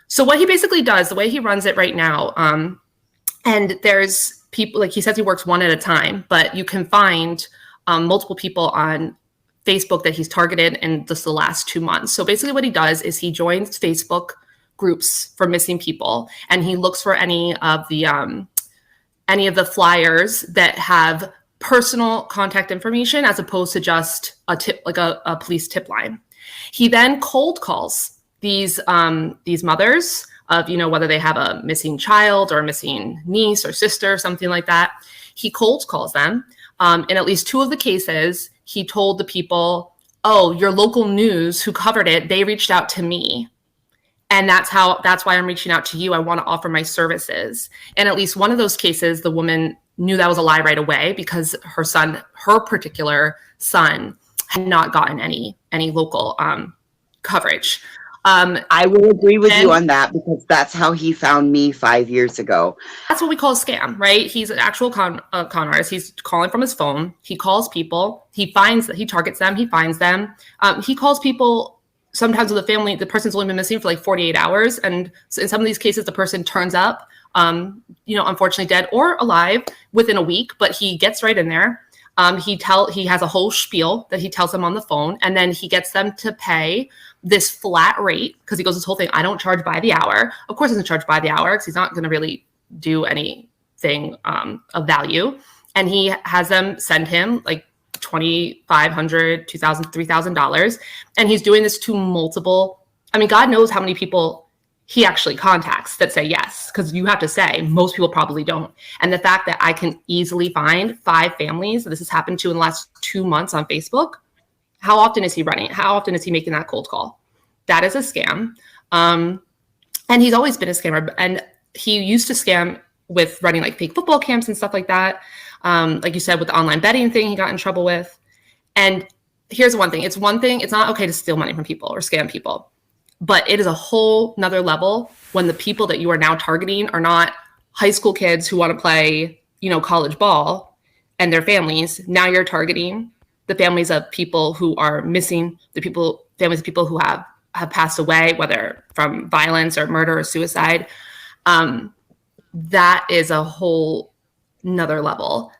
So what he basically does, the way he runs it right now, and there's people, like he says he works one at a time, but you can find multiple people on Facebook that he's targeted in just the last 2 months. So basically what he does is he joins Facebook groups for missing people, and he looks for any of the flyers that have personal contact information as opposed to just a tip, like a police tip line. He then cold calls these mothers of, whether they have a missing child or a missing niece or sister, something like that. He cold calls them. In at least 2 of the cases, he told the people, oh, your local news who covered it, they reached out to me. And that's why I'm reaching out to you. I want to offer my services. And at least one of those cases, the woman knew that was a lie right away because her particular son had not gotten any local coverage. I will agree with you on that because that's how he found me 5 years ago. That's what we call a scam, right? He's an actual con artist. He's calling from his phone. He calls people. He targets them. He finds them. He calls people sometimes with a family. The person's only been missing for like 48 hours. And in some of these cases, the person turns up, unfortunately dead or alive within a week, but he gets right in there. He has a whole spiel that he tells them on the phone, and then he gets them to pay this flat rate because he goes this whole thing. I don't charge by the hour. Of course, he doesn't charge by the hour because he's not going to really do anything of value. And he has them send him like $2,500, $2,000, $3,000, and he's doing this to multiple. I mean, God knows how many people he actually contacts that say yes, because you have to say most people probably don't. And the fact that I can easily find 5 families that this has happened to in the last 2 months on Facebook, how often is he running? How often is he making that cold call? That is a scam. And he's always been a scammer. And he used to scam with running like fake football camps and stuff like that. Like you said, with the online betting thing he got in trouble with. And here's one thing. It's not okay to steal money from people or scam people. But it is a whole nother level when the people that you are now targeting are not high school kids who want to play, college ball and their families. Now you're targeting the families of people who are missing, families of people who have passed away, whether from violence or murder or suicide. That is a whole nother level.